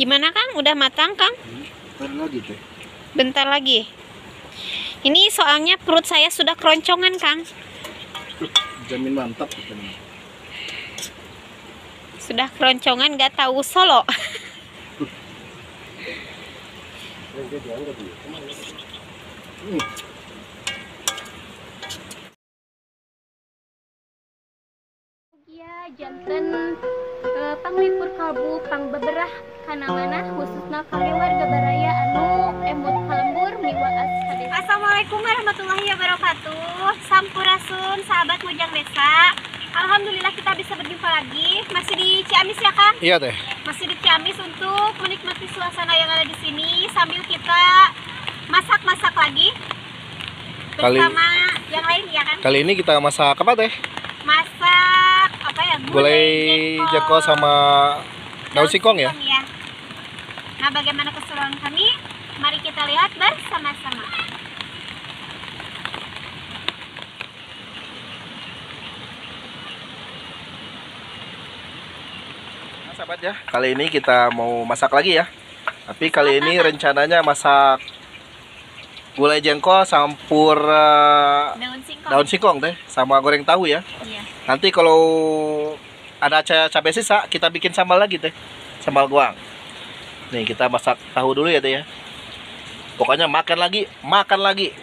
Gimana Kang? Udah matang Kang? Bentar lagi teh. Bentar lagi. Ini soalnya perut saya sudah keroncongan Kang. Jamin mantap. Sudah keroncongan gak tahu solo. Ya, janten panglipur kalbu pang beberah kana mana khususna kangge warga baraya anu emut kalembur miwa as. Assalamualaikum warahmatullahi wabarakatuh. Sampurasun sahabat Mojang Desa. Alhamdulillah kita bisa berjumpa lagi. Masih di Ciamis ya Kang? Iya teh. Masih di Ciamis untuk menikmati suasana yang ada di sini sambil kita masak-masak lagi bersama yang lain ya kan? Kali ini kita masak apa teh? Masak apa ya? Gulai jengkol sama daun singkong ya? Nah, bagaimana keseruan kami? Mari kita lihat bersama-sama. Nah, sahabat ya, kali ini kita mau masak lagi ya. Tapi kali ini rencananya masak gulai jengkol campur daun singkong teh sama goreng tahu ya. Iya. Nanti kalau ada cabai sisa kita bikin sambal lagi teh, sambal goang. Nih kita masak tahu dulu ya teh ya. Pokoknya makan lagi, makan lagi.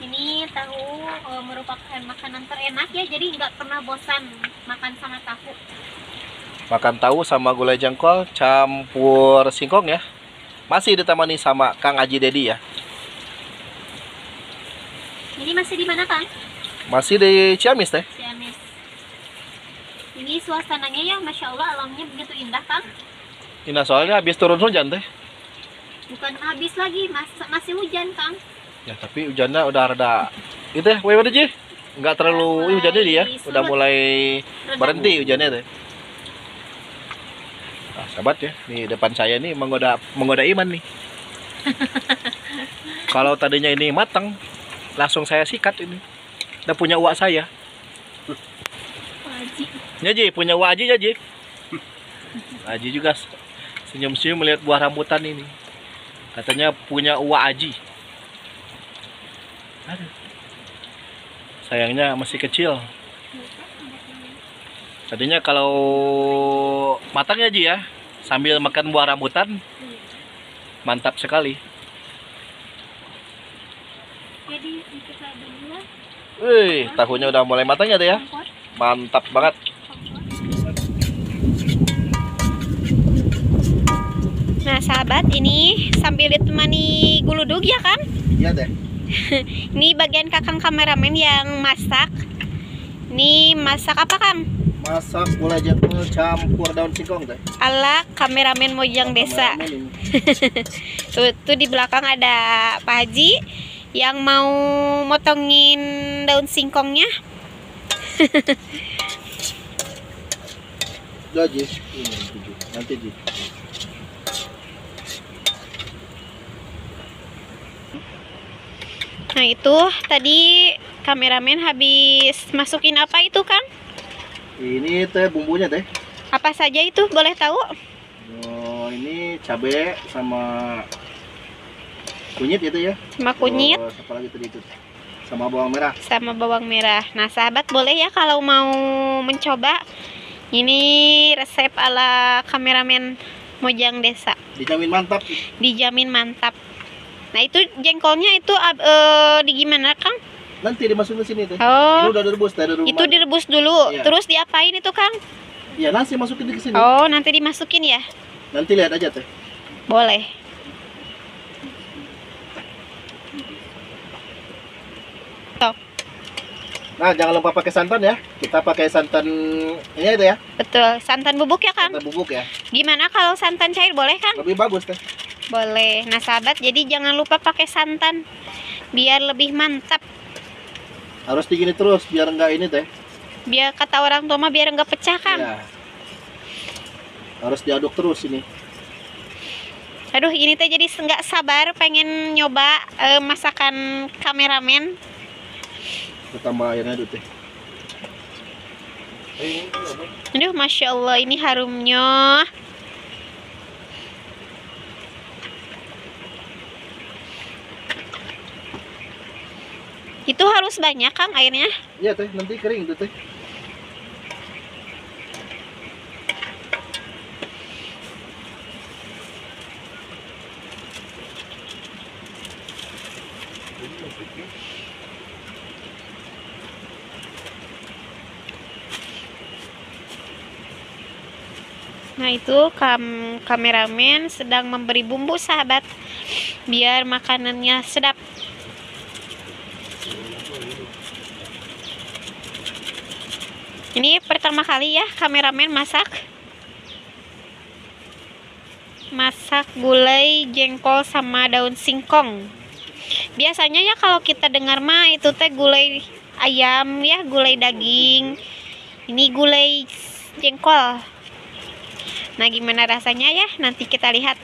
Ini tahu merupakan makanan terenak ya, jadi nggak pernah bosan makan sama tahu. Makan tahu sama gulai jengkol campur singkong ya. Masih ditemani sama Kang Aji Dedi ya. Ini masih di mana Kang? Masih di Ciamis teh. Ciamis. Ini suasananya ya, masya Allah, alamnya begitu indah Kang. Ini soalnya habis turun hujan teh. Bukan habis lagi, masih hujan Kang. Ya tapi hujannya udah reda. Itu ya, wae Ji. Enggak terlalu hujannya dia, udah mulai berhenti hujannya teh. Nah, sahabat ya, di depan saya nih menggoda iman nih. Kalau tadinya ini matang, langsung saya sikat ini. Udah punya uak saya. Waji. Ya Ji, punya uak Aji ya Ji. Aji juga senyum-senyum melihat buah rambutan ini. Katanya punya uak Aji. Aduh. Sayangnya masih kecil. Tadinya kalau matang ya Ji ya, sambil makan buah rambutan, mantap sekali. Jadi kita dulu. Wih, tahunya udah mulai matang ya deh ya, mantap banget. Nah sahabat, ini sambil ditemani guludug ya kan? Iya deh. Ini bagian kakang kameramen yang masak. Ini masak apa Kang? Masak gulai jengkol campur daun singkong teh. Ala kameramen Mojang Desa. Tuh di belakang ada Pak Haji yang mau motongin daun singkongnya. Udah Ji, ini nanti Ji. Nah itu tadi kameramen habis masukin apa itu Kang? Ini teh bumbunya teh. Apa saja itu, boleh tahu? Oh, ini cabai sama kunyit itu ya. Sama kunyit. Terus apa lagi tadi itu? Sama bawang merah. Sama bawang merah. Nah sahabat boleh ya kalau mau mencoba. Ini resep ala kameramen Mojang Desa. Dijamin mantap. Dijamin mantap. Nah itu jengkolnya itu di gimana Kang? Nanti dimasukin ke sini teh. Oh. Ini udah direbus teh dari rumah. Itu direbus dulu, Iya. Terus diapain itu Kang? Iya, nasi masukin ke sini. Oh, nanti dimasukin ya? Nanti lihat aja teh. Boleh. Tuh, Nah, jangan lupa pakai santan ya. Kita pakai santan ini aja ya. betul. Santan bubuk ya Kang? Santan bubuk ya. Gimana kalau santan cair boleh Kang? Lebih bagus teh. Boleh. Nah sahabat, jadi jangan lupa pakai santan biar lebih mantap. Harus digini terus biar enggak ini teh. Biar kata orang tua mah biar enggak pecah Kang. Ya. Harus diaduk terus ini. Aduh, ini teh jadi nggak sabar pengen nyoba masakan kameramen. Kita tambah airnya dulu teh. Aduh, masya Allah, ini harumnya. Itu harus banyak Kang airnya? Iya teh, nanti kering itu teh. Nah itu kameramen sedang memberi bumbu sahabat biar makanannya sedap. Ini pertama kali ya kameramen masak gulai jengkol sama daun singkong. Biasanya ya kalau kita dengar mah itu teh gulai ayam ya, gulai daging. Ini gulai jengkol. Nah, gimana rasanya ya? Nanti kita lihat.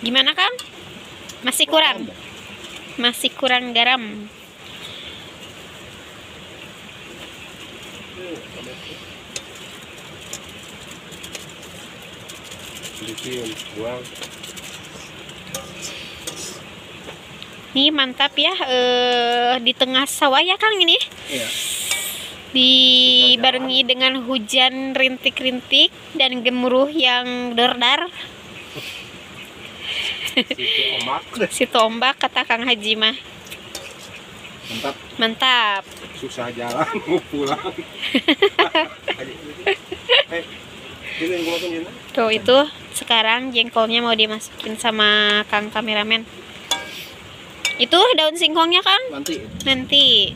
Gimana, Kang? Masih kurang? Masih kurang garam. Ini mantap ya, di tengah sawah ya Kang ini. Iya. Dibarengi dengan hujan rintik-rintik dan gemuruh yang derdar. Situ ombak kata Kang Haji mah. Mantap. Mantap. Susah jalan mau pulang. Tuh itu sekarang jengkolnya mau dimasukin sama Kang kameramen. Itu daun singkongnya Kang? Nanti.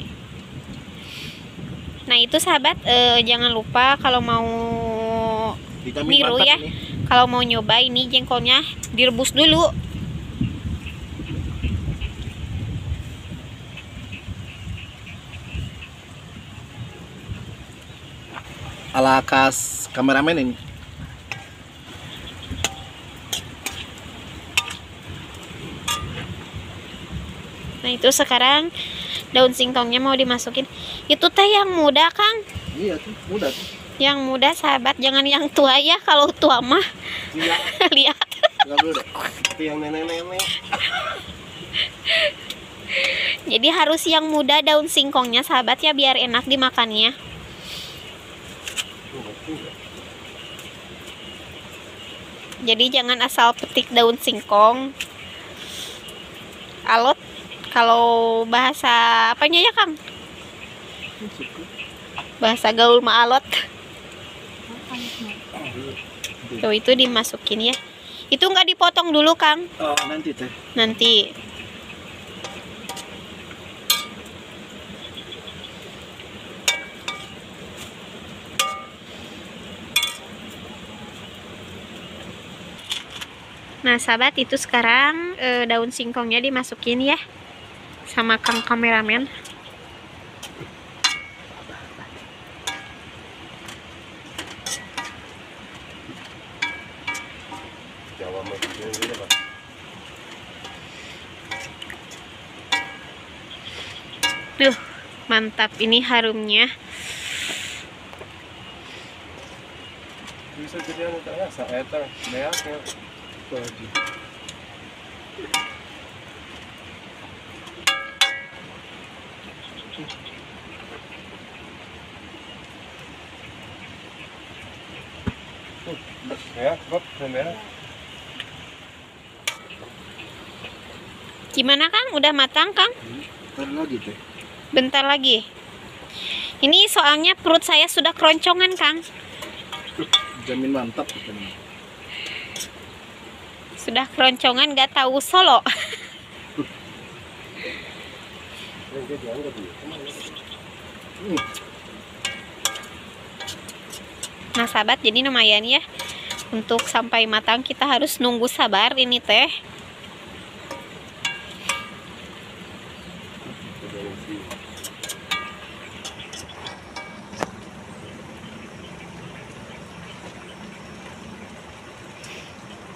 Nah itu sahabat, jangan lupa kalau mau niru ya, kalau mau nyoba ini jengkolnya direbus dulu. Ala khas kameramen ini. Nah itu sekarang daun singkongnya mau dimasukin. Itu teh yang muda Kang. Iya tuh, muda tuh. Yang muda sahabat, jangan yang tua ya. Kalau tua mah lihat. Yang nenek-nenek. Jadi harus yang muda daun singkongnya sahabat ya, biar enak dimakannya. Jadi jangan asal petik daun singkong. Alot. Kalau bahasa apanya ya Kang? Bahasa gaul mah alot. Tuh itu dimasukin ya. Itu nggak dipotong dulu Kang? Oh nanti teh. Nanti. Nah sahabat itu sekarang daun singkongnya dimasukin ya sama Kang kameramen. Tuh mantap ini harumnya. Bisa jadi anu teh saeta beaknya. Gimana Kang? Udah matang Kang? Bentar lagi teh. Bentar lagi. Ini soalnya perut saya sudah keroncongan Kang. Jamin mantap. Sudah keroncongan gak tahu solo. Nah sahabat, jadi lumayan ya. Untuk sampai matang kita harus nunggu sabar ini teh.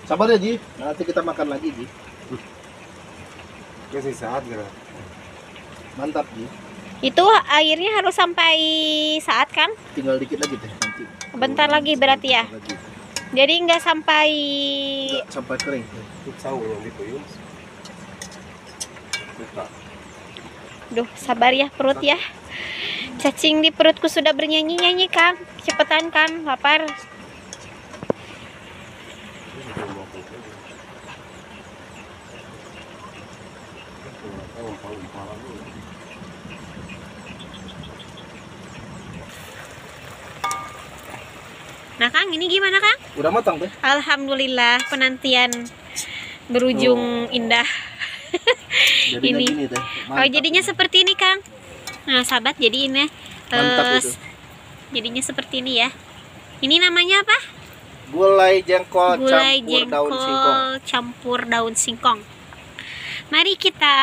Sabar ya Ji, nanti kita makan lagi Ji. Kasih saat gitu. Mantap Ji. Itu airnya harus sampai saat kan? Tinggal dikit lagi teh nanti. Bentar lagi berarti ya. Jadi nggak sampai kering. Duh, sabar ya perut ya. Cacing di perutku sudah bernyanyi-nyanyi, Kang. Cepetan, Kang, lapar. Nah, Kang, ini gimana, Kang? Udah matang, Teh. Alhamdulillah, penantian berujung indah. Jadinya Ini. gini, Teh. Oh, jadinya seperti ini, Kang. Nah, sahabat, jadi ini Mantap itu. jadinya seperti ini ya. Ini namanya apa? Gulai jengkol Gulai campur daun singkong. campur daun singkong. Mari kita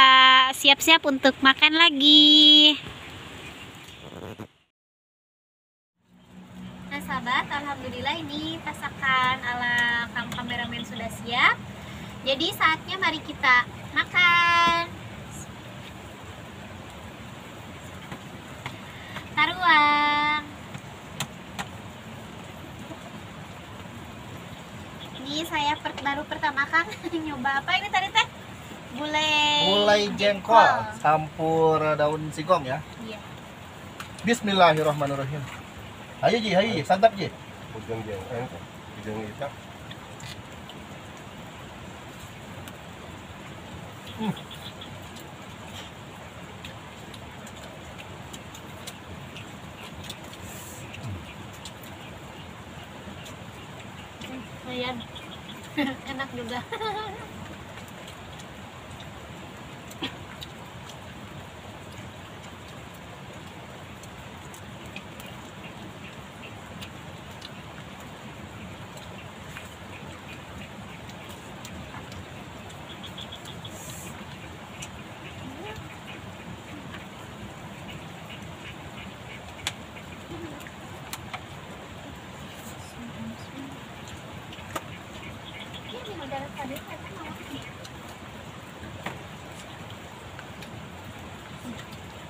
siap-siap untuk makan lagi. Nah, sahabat, alhamdulillah ini masakan ala Kang kameramen sudah siap. Jadi saatnya mari kita makan. Taruang. Ini saya baru pertama Kang nyoba apa ini tadi Teh? Gulai jengkol campur daun singkong ya. Iya. Bismillahirrahmanirrahim. Ayo Ji, santap Ji. Lumayan. Enak juga.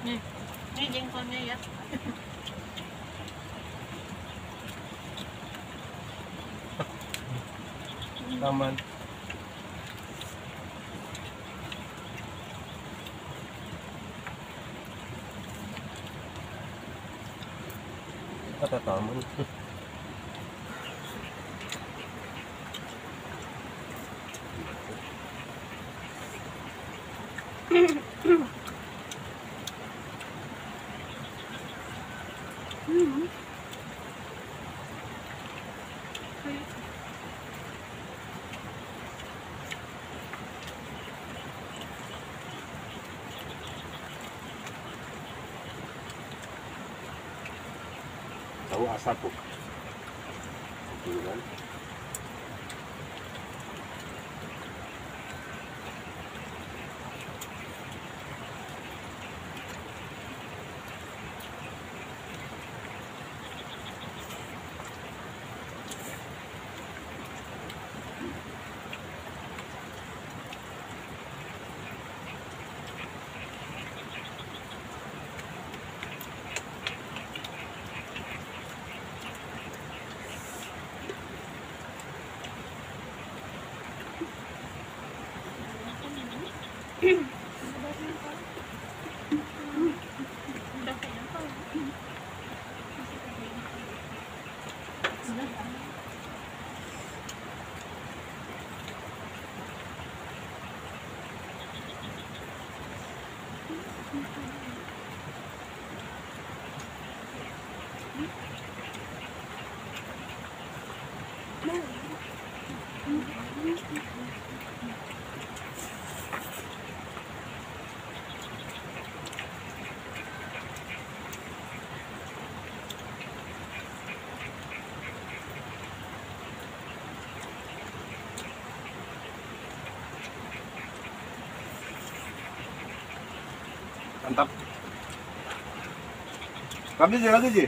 Nih, ini jengkolnya ya. Aman. Kata taman. Tahu asap kok. Kan? Mantap. Kami lagi Ji.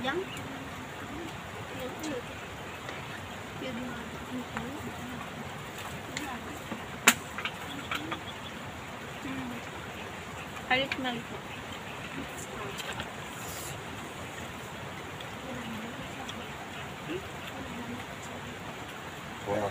Yang Halit na ito. Wow.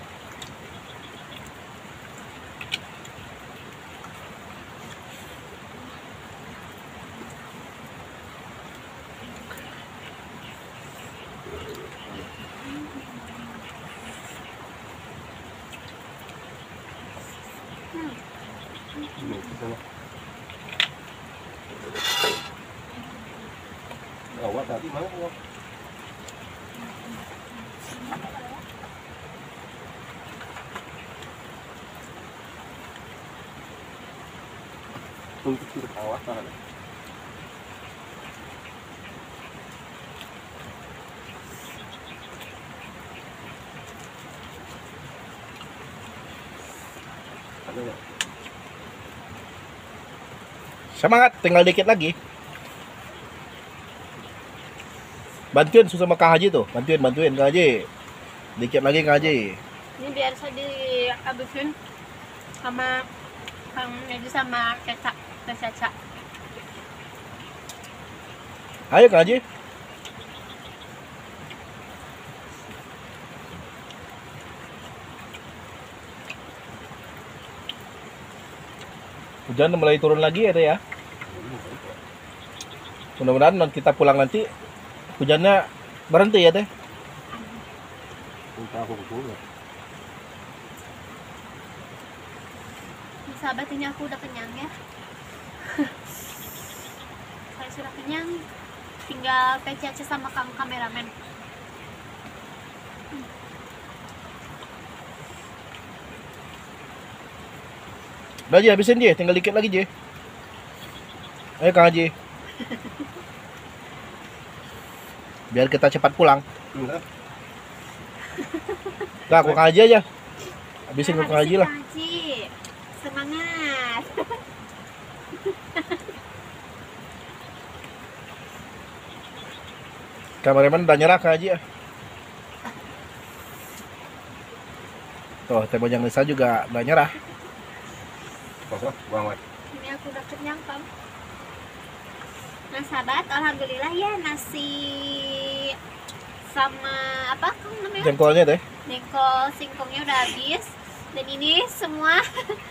Awak tadi mana awak? Untuk turut awak kan? Semangat, tinggal dikit lagi. Bantuin susah sama Kak Haji tuh, bantuin Kak Haji. Dikit lagi Kak Haji. Ini biar saya dihabisin sama Kang Nedi sama kecap. Ayo Kak Haji. Hujan mulai turun lagi ya Teh ya. Mudah-mudahan kita pulang nanti hujannya berhenti ya Teh. Sahabat, ini aku udah kenyang ya. Saya sudah kenyang. Tinggal PC sama kamu kameramen. Udah Ji, habisin Ji, tinggal dikit lagi Ji. Ayo Kang Haji. Biar kita cepat pulang. Nah, aku Kang Haji aja. Habisin ke Kang Haji lah. Kang Haji. Semangat. Kameramen udah nyerah Kang Haji ya. Tuh, Teh Bojang Lisa juga udah nyerah. Ini aku udah kenyang, Kam. Nah, sahabat, alhamdulillah ya nasi sama apa Kang namanya? Jengkolnya Teh. Jengkol singkongnya udah habis. Dan ini semua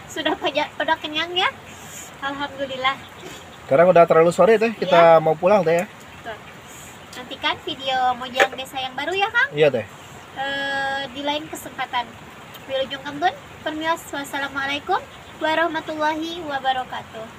sudah pada kenyang ya. Alhamdulillah. Sekarang udah terlalu sore Teh, kita mau pulang Teh ya. Tuh. Nantikan video Mojang Desa yang baru ya Kang. Iya Teh. Di lain kesempatan. Wilujeng Kembun. Permios. Wassalamualaikum warahmatullahi wabarakatuh.